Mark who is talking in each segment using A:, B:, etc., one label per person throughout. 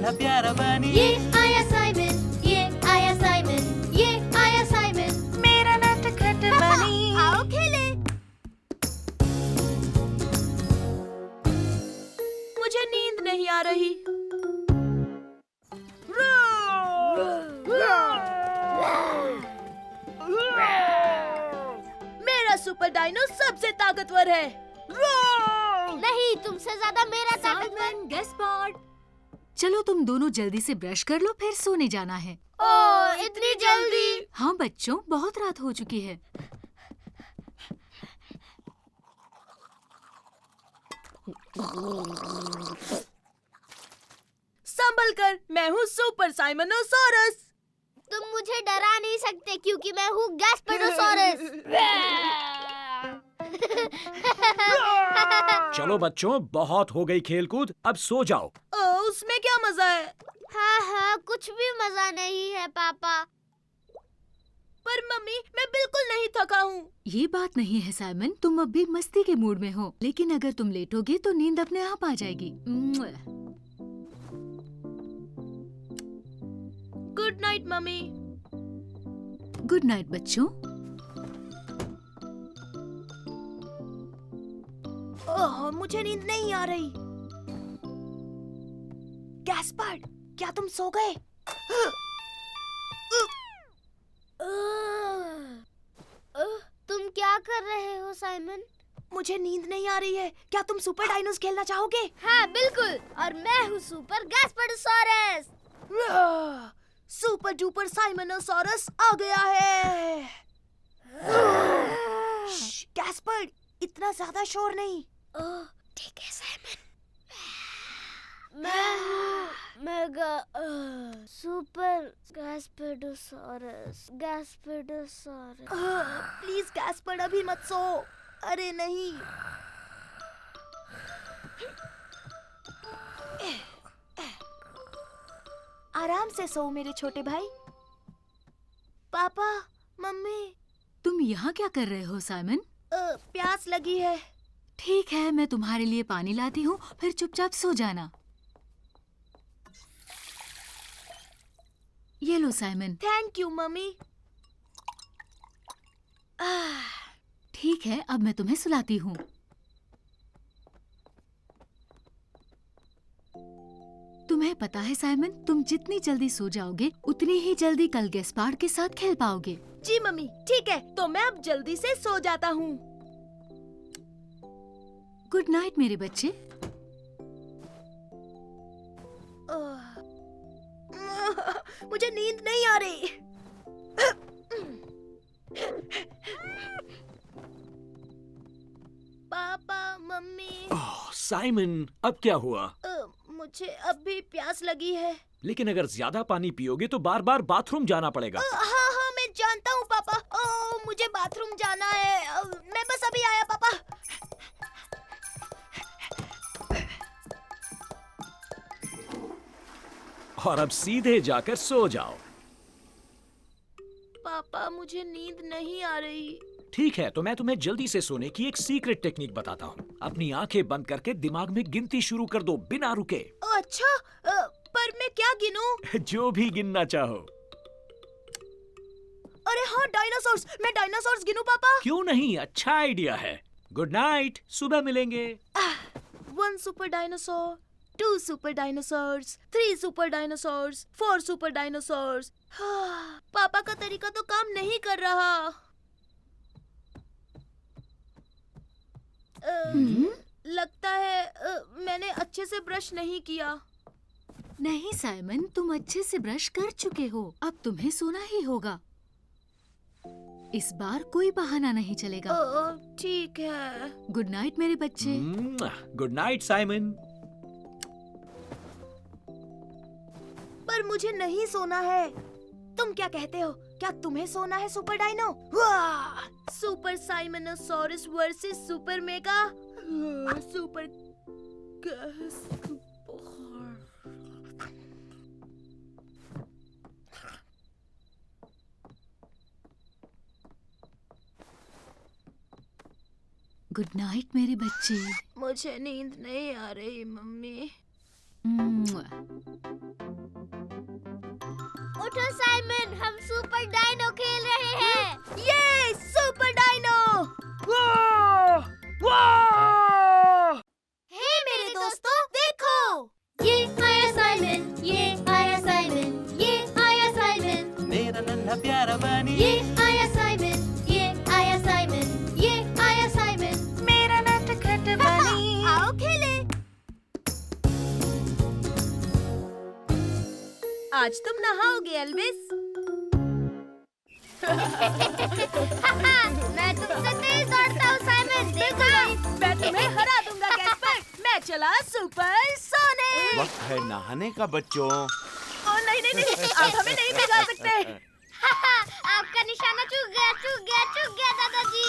A: मेरा प्यारा बनी।
B: ये आया साइमन, ये आया साइमन, ये आया साइमन,
A: मेरा नटखट बनी।
B: आओ खेले।
C: मुझे नींद नहीं आ रही। मेरा सुपर डायनो सबसे ताकतवर है।
B: नहीं, तुमसे ज्यादा मेरा ताकतवर।
D: साइमन, गैस्पार्ड, चलो तुम दोनों जल्दी से ब्रश कर लो, फिर सोने जाना है।
B: ओह, इतनी जल्दी?
D: हाँ बच्चों, बहुत रात हो चुकी है।
C: संभल कर, मैं हूँ सुपर साइमनोसॉरस।
B: तुम मुझे डरा नहीं सकते क्योंकि मैं हूँ गैस्पर्डोसॉरस।
E: चलो बच्चों, बहुत हो गई खेलकूद, अब सो जाओ।
C: उसमें क्या मजा है?
B: हाँ हाँ, कुछ भी मजा नहीं है पापा।
C: पर मम्मी, मैं बिल्कुल नहीं थका हूँ।
D: ये बात नहीं है साइमन, तुम अब भी मस्ती के मूड में हो, लेकिन अगर तुम लेटोगे तो नींद अपने आप आ जाएगी।
C: Good night mummy.
D: Good night बच्चों।
C: ओह, मुझे नींद नहीं आ रही। गैस्पर्ड, क्या तुम सो गए?
B: तुम क्या कर रहे हो साइमन?
C: मुझे नींद नहीं आ रही है। क्या तुम सुपर डायनोस खेलना चाहोगे?
B: हाँ बिल्कुल, और मैं हूँ सुपर गैस्पर्डोसॉरस।
C: सुपर डुपर साइमनोसॉरस आ गया है। गैस्पर्ड, इतना ज्यादा शोर नहीं।
B: ठीक है साइमन। मैं हूँ मेगा सुपर गैस्पर्डोसॉरस।
C: प्लीज गैस्पर्ड, अभी मत सो। अरे नहीं। आराम से सो मेरे छोटे भाई। पापा, मम्मी।
D: तुम यहाँ क्या कर रहे हो साइमन?
C: प्यास लगी है।
D: ठीक है, मैं तुम्हारे लिए पानी लाती हूँ, फिर चुपचाप सो जाना। ये लो साइमन।
C: Thank you mummy.
D: ठीक है, अब मैं तुम्हें सुलाती हूँ। तुम्हें पता है साइमन, तुम जितनी जल्दी सो जाओगे उतनी ही जल्दी कल गैस्पार्ड के साथ खेल पाओगे।
C: जी मम्मी, ठीक है, तो मैं अब जल्दी से सो जाता हूँ।
D: गुड नाइट मेरे बच्चे।
C: मुझे नींद नहीं आ रही। पापा, मम्मी।
E: ओह, साइमन, अब क्या हुआ?
C: मुझे अब भी प्यास लगी है।
E: लेकिन अगर ज्यादा पानी पियोगे तो बार बार बाथरूम जाना पड़ेगा।
C: हाँ हाँ, मैं जानता हूँ पापा। मुझे बाथरूम जाना है। मैं बस अभी आया पापा।
E: और अब सीधे जाकर सो जाओ।
C: पापा, मुझे नींद नहीं आ रही।
E: ठीक है, तो मैं तुम्हें जल्दी से सोने की एक सीक्रेट टेक्निक बताता हूँ। अपनी आंखें बंद करके दिमाग में गिनती शुरू कर दो बिना रुके।
C: अच्छा, पर मैं क्या गिनूं?
E: जो भी गिनना चाहो।
C: अरे हाँ, डायनासोर्स। मैं डायनासोर्स गिनूं पापा?
E: क्यों नहीं, अच्छा आइडिया है। गुड नाइट, सुबह मिलेंगे।
C: 1 super dinosaur, 2 super dinosaurs, 3 super dinosaurs, 4 super dinosaurs. पापा का तरीका तो काम नहीं कर रहा। लगता है मैंने अच्छे से ब्रश नहीं किया।
D: नहीं साइमन, तुम अच्छे से ब्रश कर चुके हो, अब तुम्हें सोना ही होगा। इस बार कोई बहाना नहीं चलेगा।
C: ठीक है।
D: गुड नाइट मेरे बच्चे।
E: Good night Simon.
C: पर मुझे नहीं सोना है। तुम क्या कहते हो? क्या तुम्हें सोना है सुपर डायनो? वाह! Super simonosaurus versus super mega super
D: good night मेरे बच्चे।
C: मुझे नींद नहीं आ रही मम्मी।
B: उठो साइमन, हम सुपर डायनो खेल रहे हैं।
C: ये सुपर डायनो! हे मेरे दोस्तों, देखो!
B: ये आया साइमन, ये आया साइमन, ये आया साइमन,
A: मेरा नन्हा प्यारा बनी
B: ये आया साइमन, ये आया साइमन, ये आया साइमन।
A: मेरा नटखट बनी
C: आओ खेले। आज तुम नहाओगे एल्विस।
B: मैं तुमसे तेज दौड़ता हूँ साइमन, देखो।
C: मैं तुम्हें हरा दूंगा गैस्पर। मैं चला सुपर सोनिक।
F: वक्त है नहाने का बच्चों।
C: ओ नहीं नहीं नहीं, आप हमें नहीं भिगा सकते।
B: आपका निशाना चूक गया दादाजी।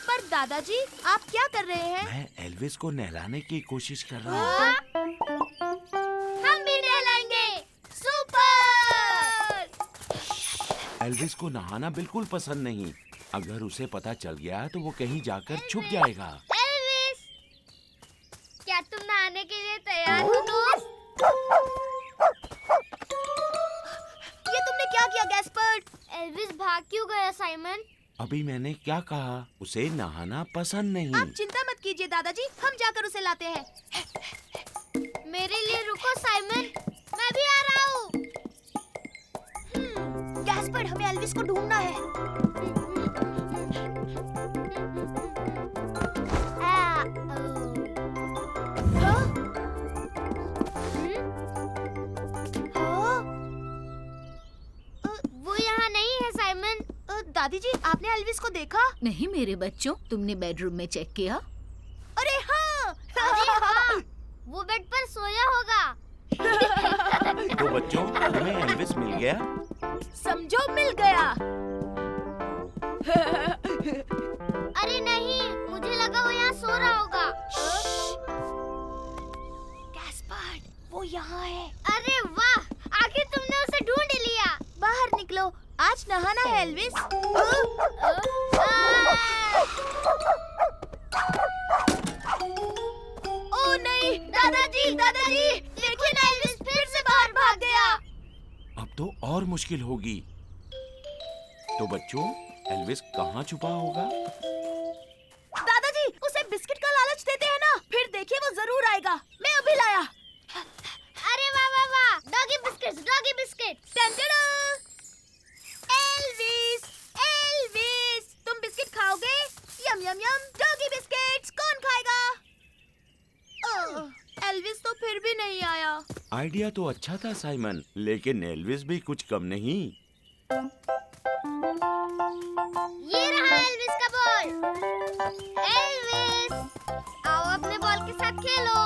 C: पर दादाजी, आप क्या कर रहे हैं?
F: मैं एल्विस को नहलाने की कोशिश कर रहा हूँ।
B: हम भी नहलाएंगे। सुपर!
F: एल्विस को नहाना बिल्कुल पसंद नहीं। अगर उसे पता चल गया तो वो कहीं जाकर छुप जाएगा।
B: एल्विस, क्या तुम नहाने के लिए तैयार हो दोस्त?
C: ये तुमने क्या किया गैस्पर?
B: एल्विस भाग क्यों गया साइमन?
F: अभी मैंने क्या कहा? उसे नहाना पसंद नहीं।
C: आप चिंता मत कीजिए दादाजी, हम जाकर उसे लाते हैं।
B: मेरे लिए रुको साइमन, मैं भी आ रहा हूँ।
C: गैस्पर, हमें एल्विस को ढूंढना है। हाँ? हाँ?
B: वो यहाँ नहीं है साइमन।
C: दादी जी, आपने एल्विस को देखा?
D: नहीं मेरे बच्चों, तुमने बेडरूम में चेक किया?
C: अरे हाँ!
B: अरे हाँ, वो बेड पर सोया होगा।
F: तो बच्चों, तुम्हें एल्विस मिल गया?
C: समझो मिल गया।
B: अरे नहीं, मुझे लगा वो यहाँ सो रहा होगा।
C: गैस्पर, वो यहाँ है।
B: अरे वाह, आखिर तुमने उसे ढूंढ लिया।
C: बाहर निकलो, आज नहाना है एल्विस। ओ नहीं, दादाजी, दादाजी, देखिए ना, एल्विस फिर से बाहर भाग गया।
F: अब तो और मुश्किल होगी। तो बच्चों, एल्विस कहाँ छुपा होगा?
C: दादाजी, उसे बिस्किट का लालच देते हैं ना, फिर देखिए वो जरूर आएगा। मैं अभी लाया।
B: अरे वाह वाह वाह, doggy biscuit, doggy biscuit.
C: Ton-ton-ton! Elvis, Elvis, तुम बिस्किट खाओगे? यम यम यम, डॉगी बिस्किट्स कौन खाएगा? एल्विस तो फिर भी नहीं आया।
F: आइडिया तो अच्छा था साइमन, लेकिन एल्विस भी कुछ कम नहीं।
B: ये रहा एल्विस का बॉल। एल्विस, आओ अपने बॉल के साथ खेलो।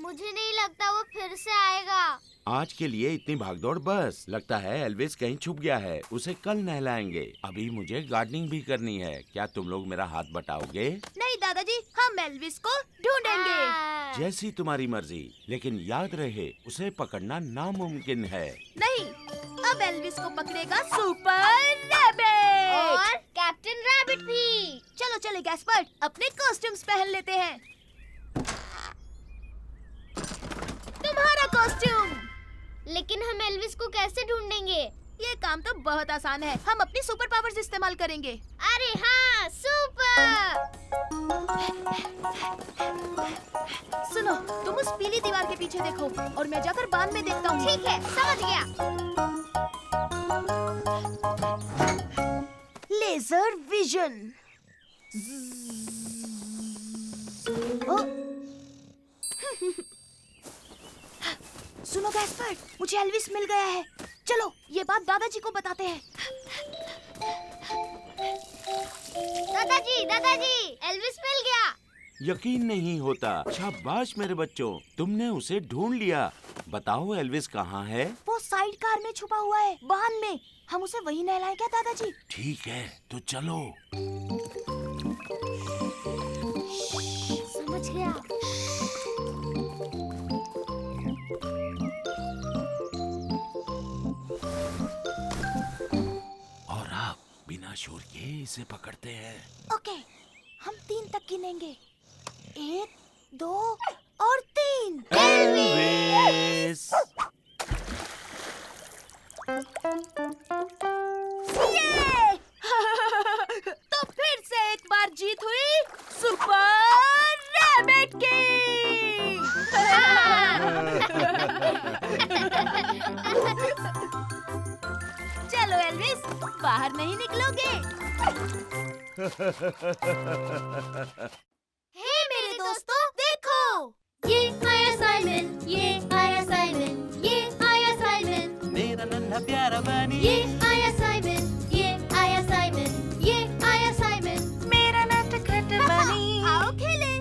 B: मुझे नहीं लगता वो फिर से आएगा।
F: आज के लिए इतनी भागदौड़ बस। लगता है एल्विस कहीं छुप गया है। उसे कल नहलाएंगे। अभी मुझे गार्डनिंग भी करनी है। क्या तुम लोग मेरा हाथ बटाओगे?
C: नहीं दादाजी, हम एल्विस को ढूंढेंगे।
F: जैसी तुम्हारी मर्जी, लेकिन याद रहे उसे पकड़ना नामुमकिन है।
C: नहीं, अब एल्विस को पकड़ेगा सुपर रैबिट।
B: और कैप्टन रैबिट भी।
C: चलो चले गैस्पर, अपने कॉस्ट्यूम्स पहन लेते हैं। तुम्हारा कॉस्ट्यूम।
B: लेकिन हम एल्विस को कैसे ढूंढेंगे?
C: ये काम तो बहुत आसान है, हम अपनी सुपर पावर्स इस्तेमाल करेंगे।
B: अरे हाँ, सुपर!
C: सुनो, तुम उस पीली दीवार के पीछे देखो और मैं जाकर बांध में देखता हूँ।
B: ठीक है, समझ गया।
C: Laser vision. सुनो गैस्पर, मुझे एल्विस मिल गया है। चलो ये बात दादाजी को बताते हैं।
B: दादाजी, दादाजी, एल्विस मिल गया।
F: यकीन नहीं होता। शाबाश मेरे बच्चों, तुमने उसे ढूंढ लिया। बताओ एल्विस कहाँ है?
C: वो साइड कार में छुपा हुआ है, वाहन में। हम उसे वहीं नहलाएं क्या दादाजी?
F: ठीक है, तो चलो।
B: समझ गया।
F: और आप बिना शोर के इसे पकड़ते हैं।
C: ओके। हम 3 तक गिनेंगे। 1, 2 और 3।
F: एल्विस!
C: ये! तो फिर से एक बार जीत हुई सुपर रैबिट की। चलो एल्विस, बाहर नहीं निकलोगे। हे मेरे दोस्तों, देखो,
B: ये आया साइमन, ये आया साइमन, ये आया साइमन,
A: मेरा नन्हा प्यारा बनी
B: ये आया साइमन, ये आया साइमन, ये आया साइमन।
A: मेरा नटखट बनी।
C: आओ खेले।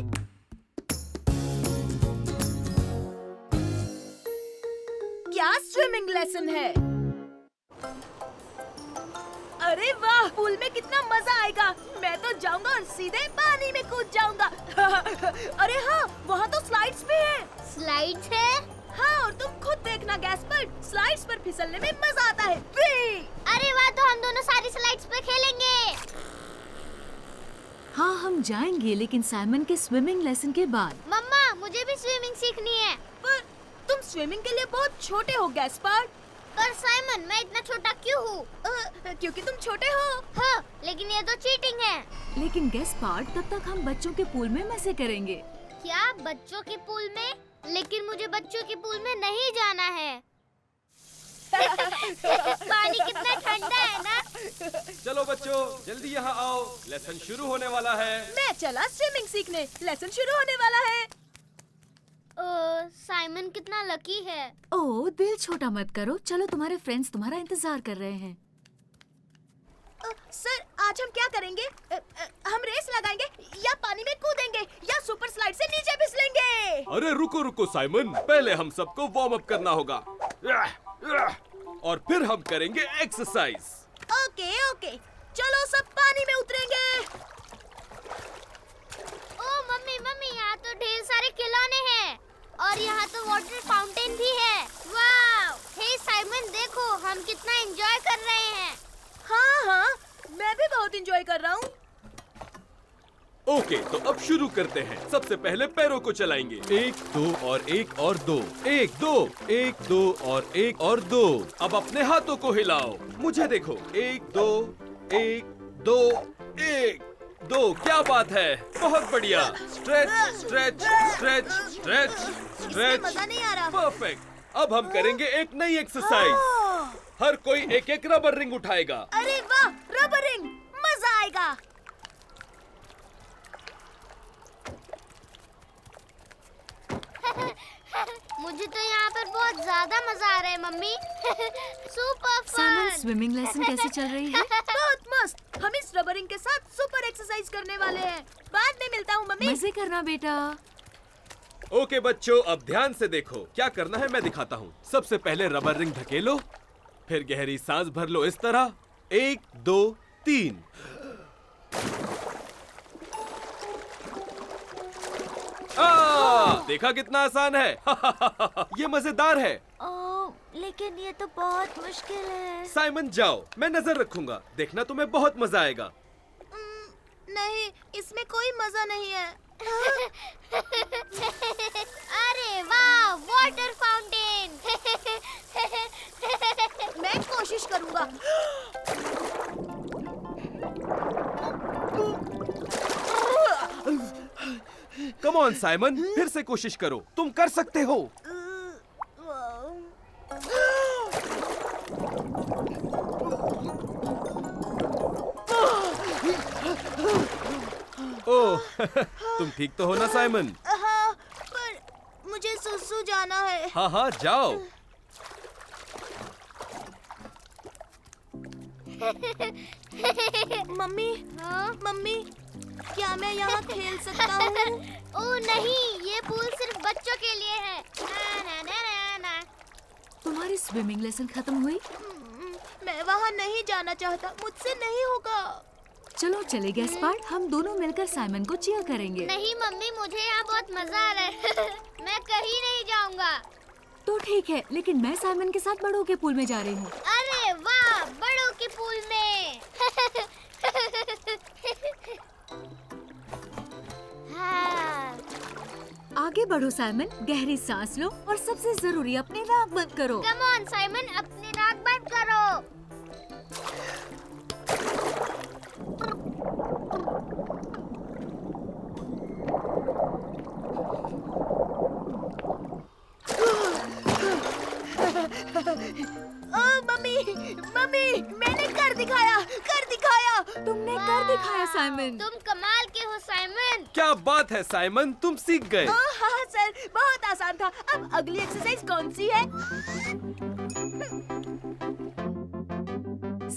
C: क्या स्विमिंग लेसन है? अरे वाह, पूल में कितना मजा आएगा। मैं तो जाऊंगा और सीधे पानी में कूद जाऊंगा। अरे हाँ, वहाँ तो स्लाइड्स भी है।
B: स्लाइड्स है?
C: हाँ, और तुम खुद देखना गैस्पर्ड, स्लाइड्स पर फिसलने में मजा आता है।
B: अरे वाह, तो हम दोनों सारी स्लाइड्स पे खेलेंगे।
D: हाँ, हम जाएंगे, लेकिन साइमन के स्विमिंग लेसन के बाद।
B: मम्मा, मुझे भी स्विमिंग सीखनी है।
C: पर तुम स्विमिंग के लिए बहुत छोटे हो गैस्पर्ड।
B: पर साइमन, मैं इतना छोटा क्यों हूँ?
C: क्योंकि तुम छोटे हो।
B: हाँ, लेकिन ये तो चीटिंग है।
D: लेकिन गेस पार्ट, तब तक हम बच्चों के पूल में मजे करेंगे।
B: क्या बच्चों के पूल में? लेकिन मुझे बच्चों के पूल में नहीं जाना है। पानी कितना ठंडा है ना।
G: चलो बच्चों, जल्दी यहाँ आओ, लेसन शुरू होने वाला है।
C: मैं चला स्विमिंग सीखने, लेसन शुरू होने वाला है।
B: साइमन कितना लकी है।
D: ओह, दिल छोटा मत करो। चलो, तुम्हारे फ्रेंड्स तुम्हारा इंतजार कर रहे हैं।
C: सर, आज हम क्या करेंगे? हम रेस लगाएंगे या पानी में कूदेंगे या सुपर स्लाइड से नीचे फिसलेंगे?
G: अरे रुको रुको साइमन, पहले हम सबको वार्म अप करना होगा और फिर हम करेंगे एक्सरसाइज।
C: ओके ओके, चलो सब पानी में उतरेंगे।
B: ओ मम्मी मम्मी, यहाँ तो ढेर सारे खिलौने हैं और यहाँ तो वाटर फाउंटेन भी है। वाव! हे साइमन, देखो हम कितना एंजॉय कर रहे हैं।
C: हाँ हाँ, मैं भी बहुत एंजॉय कर रहा हूँ।
G: ओके, तो अब शुरू करते हैं। सबसे पहले पैरों को चलाएंगे। 1 2 और 1 और 2, 1 2 1 2 और 1 और 2। अब अपने हाथों को हिलाओ, मुझे देखो। 1 2 1 2 1 2। क्या बात है, बहुत बढ़िया। स्ट्रेच स्ट्रेच स्ट्रेच स्ट्रेच
C: इसमें
G: स्ट्रेच।
C: मजा नहीं आ रहा।
G: परफेक्ट। अब हम करेंगे एक नई एक्सरसाइज।
C: ओह,
G: हर कोई एक एक रबर रिंग उठाएगा।
C: अरे वाह, रबर रिंग, मजा आएगा।
B: मुझे तो यहाँ पर बहुत ज्यादा मजा आ रहा है mummy. Super
D: Simon,
B: fun.
D: Swimming lesson कैसे चल रही है?
C: बहुत मस्त। हम इस रबरिंग के साथ सुपर एक्सरसाइज करने वाले हैं। बाद में मिलता हूँ मम्मी।
D: मजे करना बेटा।
G: ओके बच्चों, अब ध्यान से देखो। क्या करना है मैं दिखाता हूँ। सबसे पहले रबर रिंग ढकेलो, फिर गहरी सांस भर लो इस तरह। 1 2 3। देखा कितना आसान है। ये मजेदार है।
C: लेकिन ये तो बहुत मुश्किल है।
G: साइमन जाओ, मैं नजर रखूंगा, देखना तुम्हें बहुत मजा आएगा।
C: नहीं, इसमें कोई मजा नहीं है।
B: अरे वाह, वाटर फाउंटेन।
C: मैं कोशिश करूंगा।
G: कम ऑन साइमन, फिर से कोशिश करो, तुम कर सकते हो। ओह, तुम ठीक तो हो ना साइमन?
C: हाँ, पर मुझे सुसु जाना है।
G: हाँ हाँ, जाओ।
C: मम्मी,
B: हाँ?
C: मम्मी, क्या मैं यहाँ खेल सकता हूँ?
B: ओह नहीं, ये पूल सिर्फ बच्चों के लिए है। ना ना ना ना ना।
D: तुम्हारी स्विमिंग लेसन खत्म हुई?
C: मैं वहाँ नहीं जाना चाहता, मुझसे नहीं होगा।
D: चलो चले गेस पार्ट, हम दोनों मिलकर साइमन को चीयर करेंगे।
B: नहीं मम्मी, मुझे यहाँ बहुत मजा आ रहा है। मैं कहीं नहीं जाऊँगा।
D: तो ठीक है, लेकिन मैं साइमन के साथ बड़ों के पूल में जा रही हूँ।
B: अरे वाह, बड़ों के पूल में।
D: आगे बढ़ो साइमन, गहरी सांस लो और सबसे जरूरी अपनी नाक बंद करो।
B: कम ऑन साइमन, अपनी नाक बंद करो।
C: मम्मी मम्मी, मैंने कर दिखाया, कर दिखाया।
D: तुमने कर दिखाया साइमन।
B: तुम कमाल के हो साइमन।
G: क्या बात है साइमन, तुम सीख गए।
C: हाँ सर, बहुत आसान था। अब अगली एक्सरसाइज कौन सी है?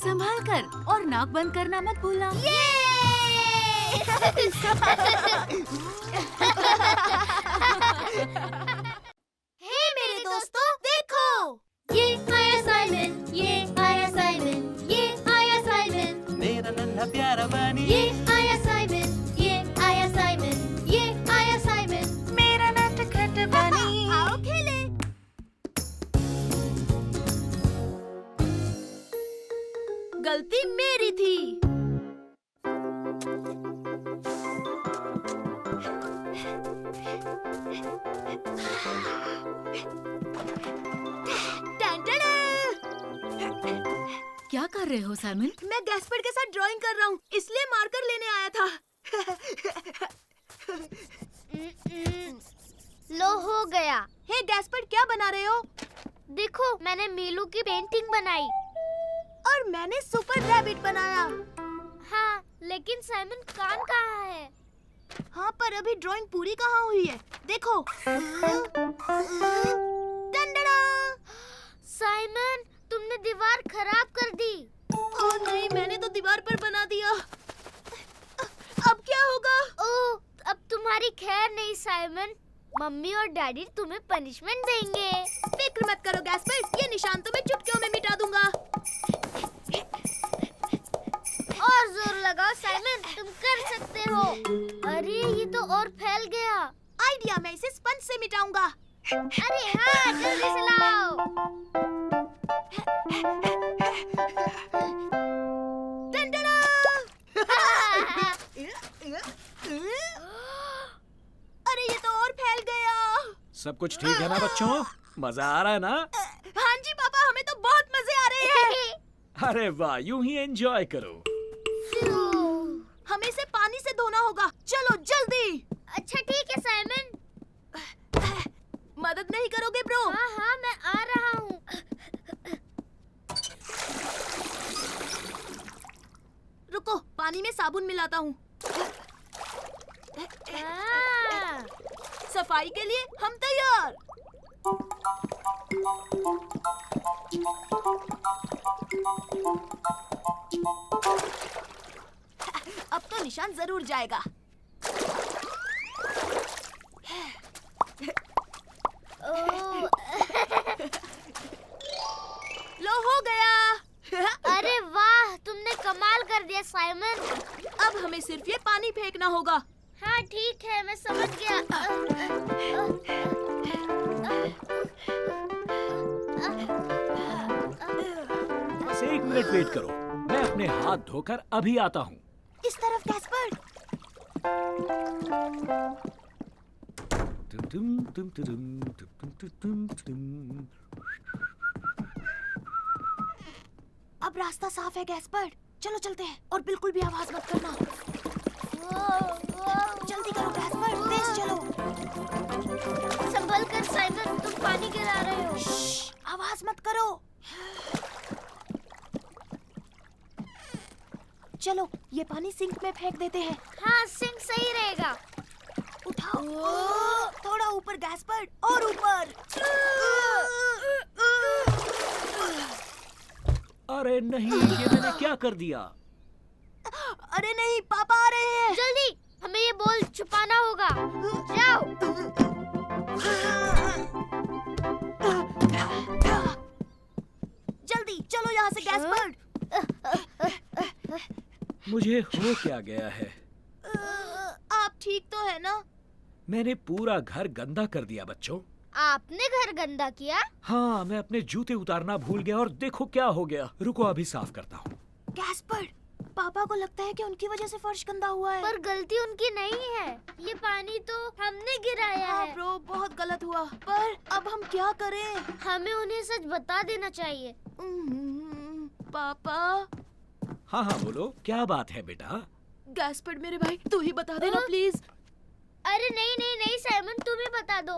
D: संभाल कर और नाक बंद करना मत भूलना।
C: हे मेरे दोस्तों, देखो।
B: ये आया साइमन, ये आया साइमन, ये आया साइमन,
A: मेरा नन्हा प्यारा बनी
B: ये आया साइमन, ये आया साइमन, ये आया साइमन।
A: मेरा नटखट बनी।
C: आओ खेले। गलती मेरी थी। टन-टन-टन।
D: क्या कर रहे हो साइमन?
C: मैं गैस्पर्ड के साथ ड्राइंग कर रहा हूँ, इसलिए मार्कर लेने आया था।
B: लो हो गया।
C: हे गैस्पर्ड, क्या बना रहे हो?
B: देखो, मैंने मीलू की पेंटिंग बनाई।
C: और मैंने सुपर रैबिट बनाया।
B: हाँ, लेकिन साइमन कान कहाँ है?
C: हाँ, पर अभी ड्राइंग पूरी कहाँ हुई है? देखो। टन-टन-टन।
B: साइमन, तुमने दीवार खराब कर दी।
C: ओह नहीं, मैंने तो दीवार पर बना दिया। अब क्या होगा?
B: ओह, अब तुम्हारी खैर नहीं साइमन। मम्मी और डैडी तुम्हें पनिशमेंट देंगे।
C: फिक्र मत करो गैस्पर्ड, ये निशान तो मैं चुटकियों में मिटा दूंगा।
B: और जोर लगाओ साइमन, तुम कर सकते हो। अरे, ये तो और फैल गया।
C: आइडिया, मैं इसे स्पंज से मिटाऊंगा।
B: अरे हाँ, जल्दी से लाओ।
C: टन-टन-टन। अरे ये तो और फैल गया।
E: सब कुछ ठीक है ना बच्चों? मजा आ रहा है ना?
C: हाँ जी पापा, हमें तो बहुत मजे आ रहे हैं।
E: अरे वाह, यूं ही एंजॉय करो।
C: हमें इसे पानी से धोना होगा। चलो जल्दी।
B: अच्छा ठीक है साइमन।
C: मदद नहीं करोगे ब्रो?
B: हाँ हाँ, मैं आ रहा हूँ।
C: रुको, पानी में साबुन मिलाता हूँ।
B: हाँ।
C: सफाई के लिए हम तैयार। अब तो निशान जरूर जाएगा।
B: ओह,
C: लो हो गया।
B: अरे वाह, तुमने कमाल कर दिया साइमन।
C: अब हमें सिर्फ ये पानी फेंकना होगा।
B: हाँ ठीक है, मैं समझ गया।
E: बस 1 मिनट वेट करो, मैं अपने हाथ धोकर अभी आता हूँ।
C: इस तरफ गैस्पर्ड। अब रास्ता साफ है गैस्पर्ड, चलो चलते हैं और बिल्कुल भी आवाज मत करना। जल्दी करो गैस्पर्ड, तेज चलो।
B: संभल कर साइमन, तुम पानी गिरा रहे हो।
C: श्श्श, आवाज मत करो। चलो, ये पानी सिंक में फेंक देते हैं।
B: हाँ, सिंक सही रहेगा।
C: उठाओ। थोड़ा ऊपर गैस्पर्ड, और ऊपर।
E: अरे नहीं, ये मैंने क्या कर दिया?
C: अरे नहीं, पापा आ रहे हैं।
B: जल्दी, हमें ये बॉल छुपाना होगा। जाओ।
C: जल्दी चलो यहाँ से गैस्पर्ड।
E: मुझे हो क्या गया है?
C: आप ठीक तो है ना?
E: मैंने पूरा घर गंदा कर दिया बच्चों।
B: आपने घर गंदा किया?
E: हाँ, मैं अपने जूते उतारना भूल गया और देखो क्या हो गया। रुको, अभी साफ करता हूँ।
C: गैस्पर्ड, पापा को लगता है कि उनकी वजह से फर्श गंदा हुआ है।
B: पर गलती उनकी नहीं है, ये पानी तो हमने गिराया
C: हाँ
B: है।
C: ब्रो, बहुत गलत हुआ। पर अब हम क्या करें?
B: हमें उन्हें सच बता देना चाहिए।
C: पापा।
E: हाँ हाँ बोलो, क्या बात है बेटा?
C: गैस्पर्ड मेरे भाई, तू ही बता देना प्लीज।
B: अरे नहीं नहीं नहीं साइमन, तुम ही बता दो।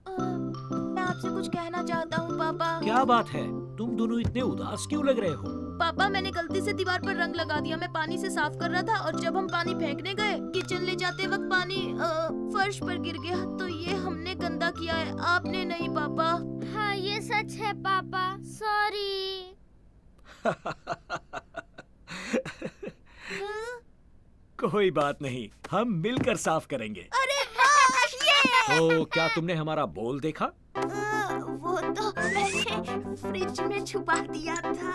C: मैं आपसे कुछ कहना चाहता हूँ पापा।
E: क्या बात है? तुम दोनों इतने उदास क्यों लग रहे हो?
C: पापा, मैंने गलती से दीवार पर रंग लगा दिया। मैं पानी से साफ कर रहा था और जब हम पानी फेंकने गए, किचन ले जाते वक्त पानी फर्श पर गिर गया। तो ये हमने गंदा किया है, आपने नहीं पापा।
B: हाँ ये सच है पापा, सॉरी।
E: कोई बात नहीं, हम मिलकर साफ करेंगे।
C: अरे हाँ, ये!
E: तो क्या तुमने हमारा बोल देखा?
C: वो तो मैंने फ्रिज में छुपा दिया था।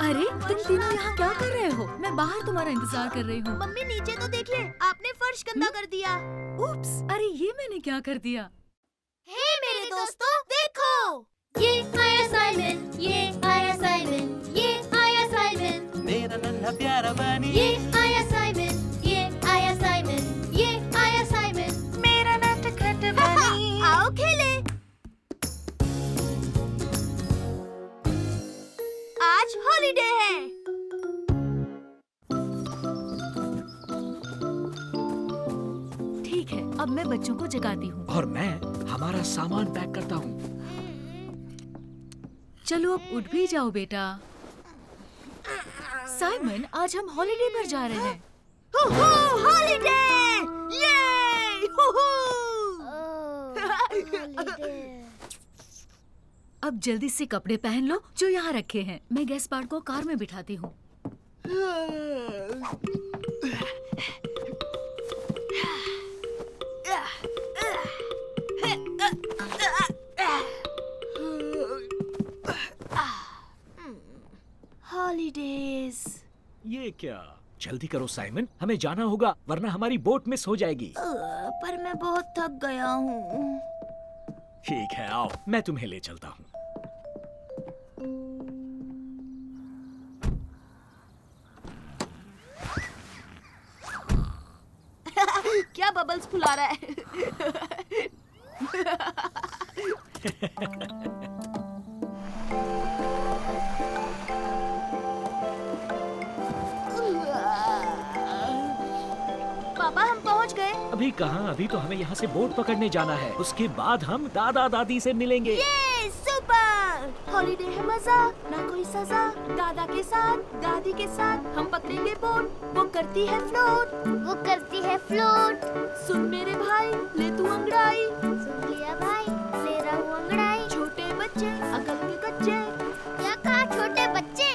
D: अरे तुम तीनों यहाँ क्या कर रहे हो? मैं बाहर तुम्हारा इंतजार कर रही हूँ।
C: मम्मी नीचे तो देख ले, आपने फर्श गंदा कर दिया।
D: उप्स, अरे ये मैंने क्या कर दिया?
C: हे मेरे दोस्तों, देखो
B: ये आया साइमन, ये आया साइमन, ये आया साइमन,
A: मेरा नन्हा प्यारा बनी,
B: ये आया साइमन, ये आया साइमन, ये आया साइमन।
A: मेरा नटखट बनी।
C: आओ खेले। आज हॉलीडे है।
D: ठीक है, अब मैं बच्चों को जगाती हूँ।
E: और मैं हमारा सामान पैक करता हूँ।
D: चलो अब उठ भी जाओ बेटा। साइमन, आज हम हॉलीडे पर जा रहे हैं।
C: हॉलीडे! ये!
D: अब जल्दी से कपड़े पहन लो जो यहाँ रखे हैं। मैं गैस्पार्ड को कार में बिठाती हूँ।
C: हॉलीडेज।
E: ये क्या? जल्दी करो साइमन, हमें जाना होगा वरना हमारी बोट मिस हो जाएगी।
C: पर मैं बहुत थक गया हूँ।
E: ठीक है, आओ मैं तुम्हें ले चलता हूँ।
C: क्या बबल्स फुला रहा है? पापा, हम पहुंच गए।
E: अभी कहाँ? अभी तो हमें यहाँ से बोट पकड़ने जाना है। उसके बाद हम दादा दादी से मिलेंगे।
C: ये सुपर! हॉलीडे है मजा, ना कोई सजा। दादा के साथ, दादी के साथ हम पकड़ेंगे बोट। वो करती है फ्लोट,
B: वो करती है फ्लोट।
C: सुन मेरे भाई, ले तू अंगड़ाई।
B: सुन लिया भाई, ले रहा हूँ अंगड़ाई।
C: छोटे बच्चे, अकल के कच्चे।
B: क्या कहा छोटे बच्चे?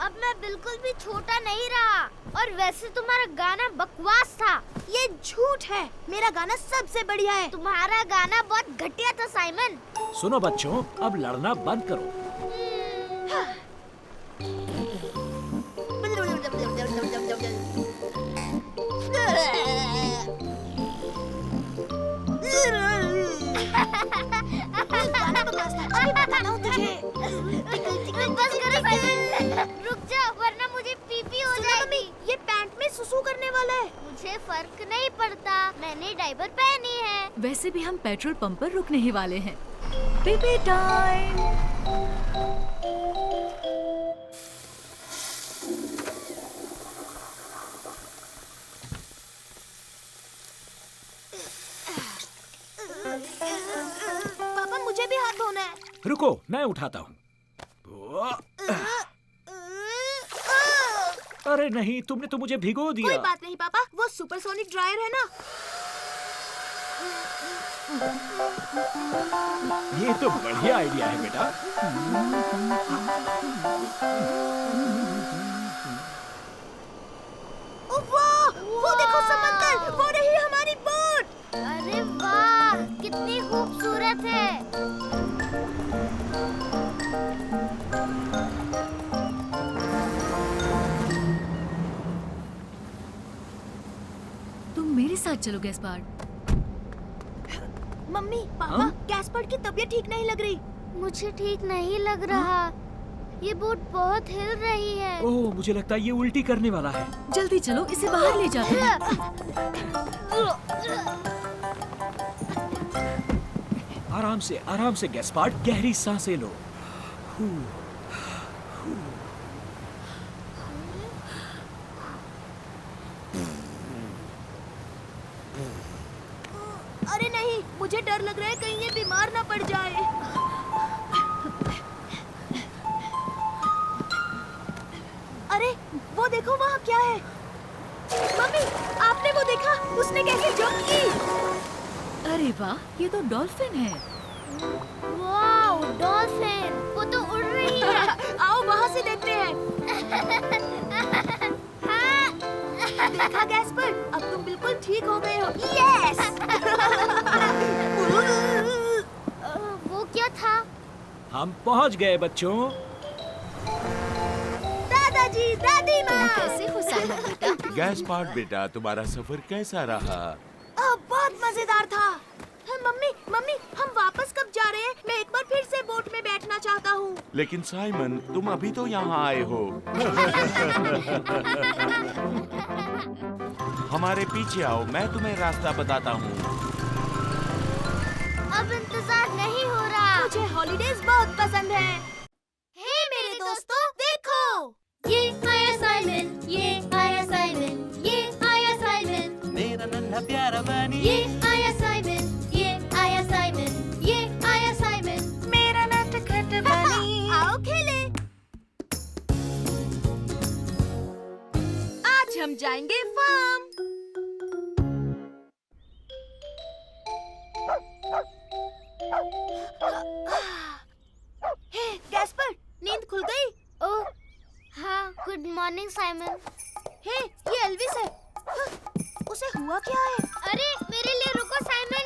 B: अब मैं बिल्कुल भी छोटा नहीं रहा। और वैसे तुम्हारा गाना बकवास था।
C: ये झूठ है, मेरा गाना सबसे बढ़िया है।
B: तुम्हारा गाना बहुत घटिया था साइमन।
E: सुनो बच्चों, अब लड़ना बंद करो।
C: गाना बकवास था, अभी बताता हूँ तुझे।
B: बस करो साइमन, रुक जाओ वरना मुझे पीपी हो जाएगी।
C: ये पैंट में सुसु करने वाला है।
B: मुझे फर्क नहीं पड़ता, मैंने डायपर पहनी है।
D: वैसे भी हम पेट्रोल पंप पर रुकने ही वाले हैं। PP time.
C: पापा, मुझे भी हाथ धोना है।
E: रुको, मैं उठाता हूँ। अरे नहीं, तुमने तो मुझे भिगो दिया।
C: कोई बात नहीं पापा, वो सुपरसोनिक ड्रायर है ना।
E: ये तो बढ़िया आइडिया है बेटा।
C: वो देखो समंदर, वो रही हमारी बोट।
B: अरे वाह, कितनी खूबसूरत है।
D: तुम मेरे साथ चलो गैस्पार्ड।
C: मम्मी, पापा,
E: हाँ?
C: गैस्पर्ड की तबीयत ठीक नहीं लग रही।
B: मुझे ठीक नहीं लग रहा। ये बोट बहुत हिल रही है।
E: ओह, मुझे लगता है ये उल्टी करने वाला है।
D: जल्दी चलो, इसे बाहर ले जाते हैं।
E: आराम से गैस्पार्ड, गहरी सांसें लो।
C: अरे नहीं, मुझे डर लग रहा है कहीं ये बीमार ना पड़ जाए। अरे वो देखो वहाँ क्या है। मम्मी, आपने वो देखा? उसने कैसे जंप की?
D: अरे वाह, ये तो डॉल्फिन है।
B: Wow, dolphin! वो तो उड़ रही है।
C: आओ वहाँ से देखते हैं। देखा गैस्पर, अब तुम बिल्कुल ठीक हो गए हो। यस!
B: वो क्या था?
E: हम पहुंच गए बच्चों।
C: दादाजी, दादी माँ।
D: कैसे हो साइमन बेटा?
F: गैस्पार्ड बेटा, तुम्हारा सफर कैसा रहा?
C: बहुत मजेदार था। मम्मी, मम्मी, हम वापस कब जा रहे हैं? मैं एक बार फिर से बोट में बैठना चाहता हूँ।
F: लेकिन साइमन, तुम अभी तो यहाँ आए हो। हमारे पीछे आओ, मैं तुम्हें रास्ता बताता हूँ।
B: अब इंतजार नहीं हो रहा।
C: मुझे हॉलीडेज बहुत पसंद है।
B: हे मेरे दोस्तों, देखो! ये आया साइमन, ये आया साइमन, ये आया साइमन।
A: मेरा नन्हा प्यारा बनी,
B: ये आया साइमन, ये आया साइमन, ये आया साइमन।
A: मेरा नटखट बनी।
C: आओ खेले। आज हम जाएंगे फार्म। हे गैस्पर, नींद खुल गई?
B: ओह, हाँ, गुड मॉर्निंग साइमन।
C: हे, ये एल्विस है। उसे हुआ क्या है?
B: अरे, मेरे लिए रुको साइमन।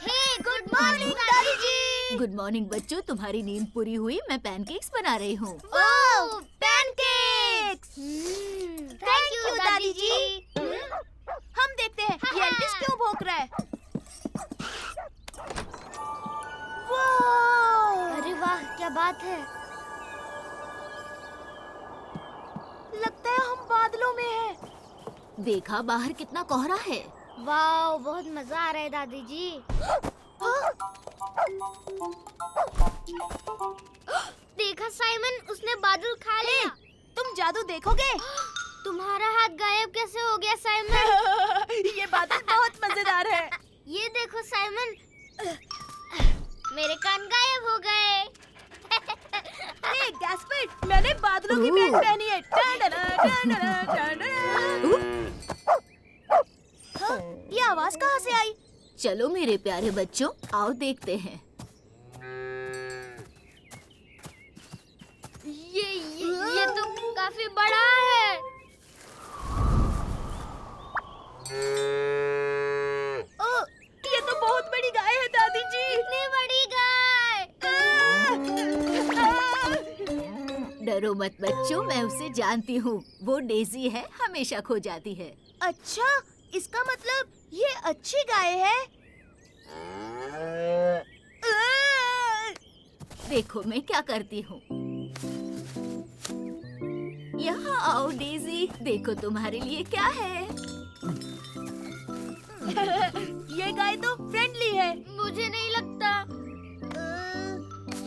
B: हे, गुड मॉर्निंग दादी जी।
D: गुड मॉर्निंग बच्चों, तुम्हारी नींद पूरी हुई। मैं पैनकेक्स बना रही हूँ।
B: ओह, पैनकेक्स! थैंक यू दादी जी।
C: हम देखते हैं ये एल्विस क्यों भौंक रहा है। वाह!
B: अरे वाह, क्या बात है।
C: लगता है हम बादलों में हैं।
D: देखा बाहर कितना कोहरा है।
B: वाह, बहुत मजा आ रहा है दादी जी। देखा साइमन, उसने बादल खा लिया।
C: तुम जादू देखोगे?
B: तुम्हारा हाथ गायब कैसे हो गया साइमन?
C: ये बादल बहुत मजेदार है।
B: ये देखो साइमन, मेरे कान गायब हो गए।
C: हे गैस्पर, मैंने बादलों की पैंट पहनी है। टाडा, टाडा, टाडा। हाँ, ये आवाज कहाँ से आई?
D: चलो मेरे प्यारे बच्चों, आओ देखते हैं।
B: ये तो काफी बड़ा है।
C: ओ, ये तो बहुत बड़ी गाय है दादी जी।
B: इतनी बड़ी गाय।
D: डरो मत बच्चों, मैं उसे जानती हूँ। वो डेजी है, हमेशा खो जाती है।
C: अच्छा, इसका मतलब ये अच्छी गाय है।
D: देखो मैं क्या करती हूँ। यहाँ आओ डेजी, देखो तुम्हारे लिए क्या है।
C: ये गाय तो फ्रेंडली है।
B: मुझे नहीं लगता।